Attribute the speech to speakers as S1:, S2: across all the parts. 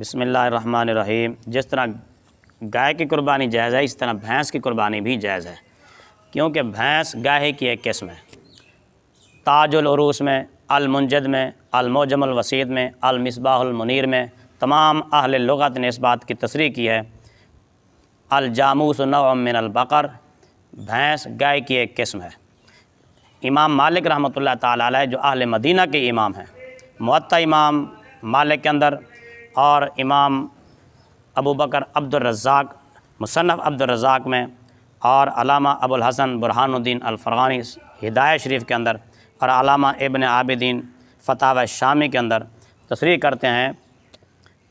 S1: بسم اللہ الرحمن الرحیم۔ جس طرح گائے کی قربانی جائز ہے، اس طرح بھینس کی قربانی بھی جائز ہے، کیونکہ بھینس گائے کی ایک قسم ہے۔ تاج العروس میں، المنجد میں، المعجم الوسیط میں، المصباح المنیر میں تمام اہل لغت نے اس بات کی تصریح کی ہے، الجاموس نوع من البقر، بھینس گائے کی ایک قسم ہے۔ امام مالک رحمۃ اللہ تعالیٰ علیہ جو اہل مدینہ کے امام ہیں، موطا امام مالک کے اندر اور امام ابو بکر عبد الرزاق مصنف عبد الرزاق میں، اور علامہ ابو الحسن برہان الدین الفرغانی ہدایہ شریف کے اندر، اور علامہ ابن عابدین فتاوی شامی کے اندر تصریح کرتے ہیں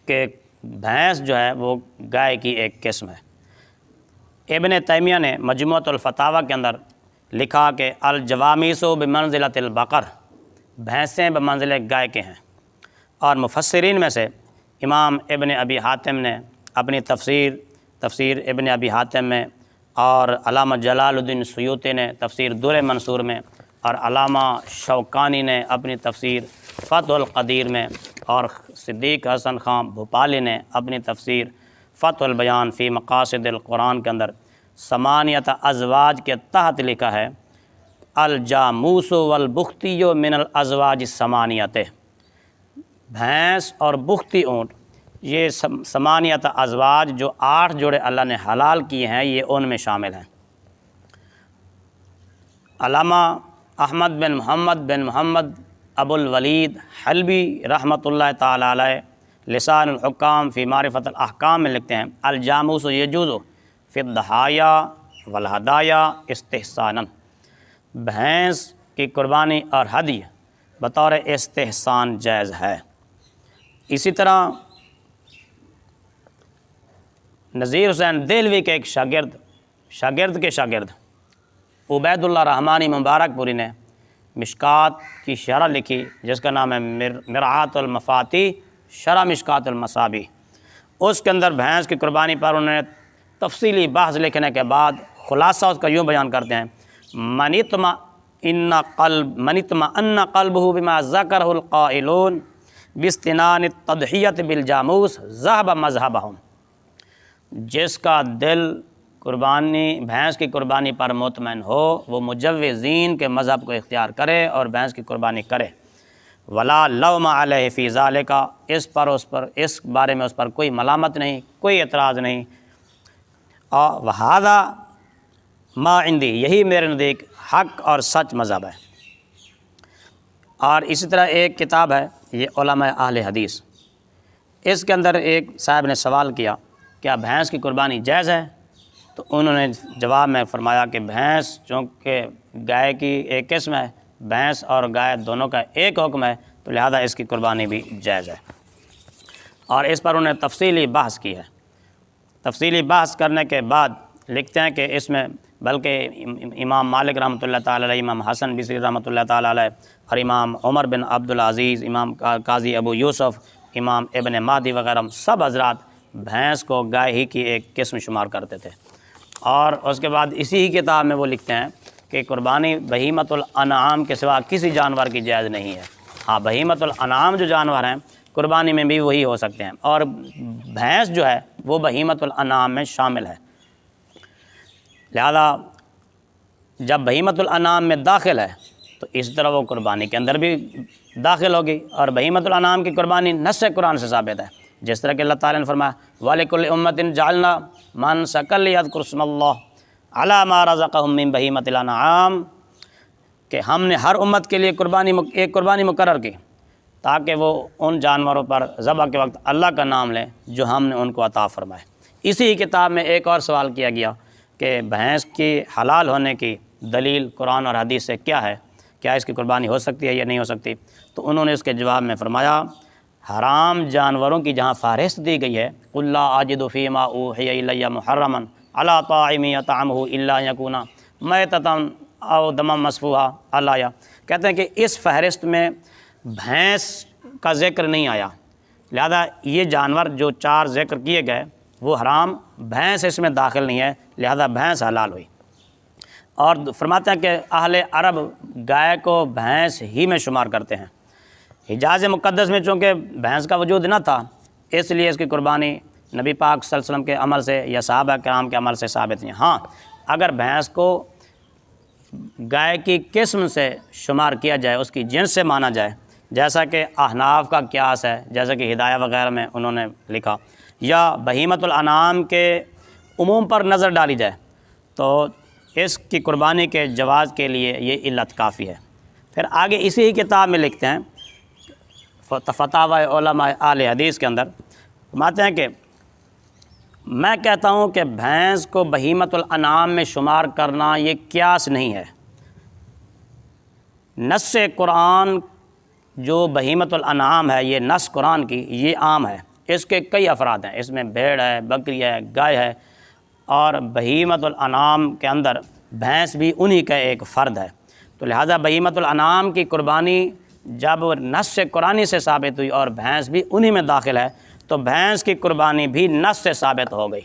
S1: کہ بھینس جو ہے وہ گائے کی ایک قسم ہے۔ ابن تیمیہ نے مجموعۃ الفتاوی کے اندر لکھا کہ الجوامیس بمنزلۃ البقر، بھینسیں بمنزل گائے کے ہیں۔ اور مفسرین میں سے امام ابن ابی حاتم نے اپنی تفسیر ابن ابی حاتم میں، اور علامہ جلال الدین سیوطی نے تفسیر در منصور میں، اور علامہ شوکانی نے اپنی تفسیر فتح القدیر میں، اور صدیق حسن خان بھوپالی نے اپنی تفسیر فتح البیان فی مقاصد القرآن کے اندر ثمانیۃ ازواج کے تحت لکھا ہے الجاموس والبختی من الازواج ثمانیۃ، بھینس اور بختی اونٹ یہ ثمانیۃ ازواج جو 8 جوڑے اللہ نے حلال کیے ہیں، یہ ان میں شامل ہیں۔ علامہ احمد بن محمد ابو الولید حلبی رحمۃ اللہ تعالی علیہ لسان الحکام فی معرفت الاحکام میں لکھتے ہیں الجاموس یجوز فی الضحایا والہدایا استحسانا، بھینس کی قربانی اور ہدیہ بطور استحسان جائز ہے۔ اسی طرح نذیر حسین دہلوی کے ایک شاگرد کے شاگرد عبید اللہ رحمانی مبارک پوری نے مشکات کی شرح لکھی، جس کا نام ہے مرآۃ المفاتیح شرح مشکات المصابیح۔ اس کے اندر بھینس کی قربانی پر انہوں نے تفصیلی بحث لکھنے کے بعد خلاصہ اس کا یوں بیان کرتے ہیں من اطمأن قلبہ بما ذکرہ القائلون باستنان التضحیۃ بالجاموس ذهب مذہبہم، جس کا دل بھینس کی قربانی پر مطمئن ہو وہ مجوزین کے مذہب کو اختیار کرے اور بھینس کی قربانی کرے۔ ولا لوم علیہ فی ذالک، اس بارے میں اس پر کوئی ملامت نہیں، کوئی اعتراض نہیں۔ وہذا ما عندی، یہی میرے نزدیک حق اور سچ مذہب ہے۔ اور اسی طرح ایک کتاب ہے یہ علماء اہل حدیث، اس کے اندر ایک صاحب نے سوال کیا کیا بھینس کی قربانی جائز ہے؟ تو انہوں نے جواب میں فرمایا کہ بھینس چونکہ گائے کی ایک قسم ہے، بھینس اور گائے دونوں کا ایک حکم ہے، تو لہذا اس کی قربانی بھی جائز ہے۔ اور اس پر انہوں نے تفصیلی بحث کی ہے۔ تفصیلی بحث کرنے کے بعد لکھتے ہیں کہ اس میں بلکہ امام مالک رحمۃ اللہ تعالی علیہ، امام حسن بصری رحمۃ اللہ تعالی علیہ، اور امام عمر بن عبدالعزیز، امام قاضی ابو یوسف، امام ابن مہدی وغیرہ سب حضرات بھینس کو گائے ہی کی ایک قسم شمار کرتے تھے۔ اور اس کے بعد اسی ہی کتاب میں وہ لکھتے ہیں کہ قربانی بہیمۃ الانعام کے سوا کسی جانور کی جائز نہیں ہے۔ ہاں، بہیمۃ الانعام جو جانور ہیں قربانی میں بھی وہی ہو سکتے ہیں، اور بھینس جو ہے وہ بہیمۃ الانعام میں شامل ہے۔ لہذا جب بہیمۃ الانعام میں داخل ہے تو اس طرح وہ قربانی کے اندر بھی داخل ہوگی، اور بہیمۃ الانعام کی قربانی نص قرآن سے ثابت ہے، جس طرح کہ اللہ تعالیٰ نے فرمایا وَلِكُلِّ أُمَّةٍ جَعَلْنَا مَنسَكًا لِيَذْكُرُوا اسْمَ اللَّهِ عَلَىٰ مَا رَزَقَهُم مِّن بَهِيمَةِ الْأَنْعَامِ، کہ ہم نے ہر امت کے لیے ایک قربانی مقرر کی تاکہ وہ ان جانوروں پر ذبح کے وقت اللہ کا نام لیں جو ہم نے ان کو عطا فرمائے۔ اسی کتاب میں ایک اور سوال کیا گیا کہ بھینس کی حلال ہونے کی دلیل قرآن اور حدیث سے کیا ہے، کیا اس کی قربانی ہو سکتی ہے یا نہیں ہو سکتی؟ تو انہوں نے اس کے جواب میں فرمایا حرام جانوروں کی جہاں فہرست دی گئی ہے قُلْ لَا أَجِدُ فِي مَا أُوحِيَ إِلَيَّ مُحَرَّمًا عَلَىٰ طَاعِمٍ يَطْعَمُهُ إِلَّا أَن يَكُونَ مَيْتَةً أَوْ دَمًا مَّسْفُوحًا آلایا، کہتے ہیں کہ اس فہرست میں بھینس کا ذکر نہیں آیا، لہذا یہ جانور جو 4 ذکر کیے گئے وہ حرام، بھینس اس میں داخل نہیں ہے، لہذا بھینس حلال ہوئی۔ اور فرماتے ہیں کہ اہل عرب گائے کو بھینس ہی میں شمار کرتے ہیں۔ حجاز مقدس میں چونکہ بھینس کا وجود نہ تھا، اس لیے اس کی قربانی نبی پاک صلی اللہ علیہ وسلم کے عمل سے یا صحابہ کرام کے عمل سے ثابت نہیں۔ ہاں اگر بھینس کو گائے کی قسم سے شمار کیا جائے، اس کی جنس سے مانا جائے، جیسا کہ احناف کا قیاس ہے، جیسا کہ ہدایہ وغیرہ میں انہوں نے لکھا، یا بہیمۃ الانعام کے عموم پر نظر ڈالی جائے، تو اس کی قربانی کے جواز کے لیے یہ علت کافی ہے۔ پھر آگے اسی ہی کتاب میں لکھتے ہیں فتاوی علماء اہل حدیث کے اندر فرماتے ہیں کہ میں کہتا ہوں کہ بھینس کو بہیمۃ الانعام میں شمار کرنا یہ قیاس نہیں ہے۔ نص قرآن جو بہیمۃ الانعام ہے، یہ نص قرآن کی یہ عام ہے، اس کے کئی افراد ہیں، اس میں بھیڑ ہے، بکری ہے، گائے ہے، اور بہیمۃ الانعام کے اندر بھینس بھی انہی کا ایک فرد ہے۔ تو لہٰذا بہیمۃ الانعام کی قربانی جب نص قرآنی سے ثابت ہوئی اور بھینس بھی انہی میں داخل ہے، تو بھینس کی قربانی بھی نص سے ثابت ہو گئی۔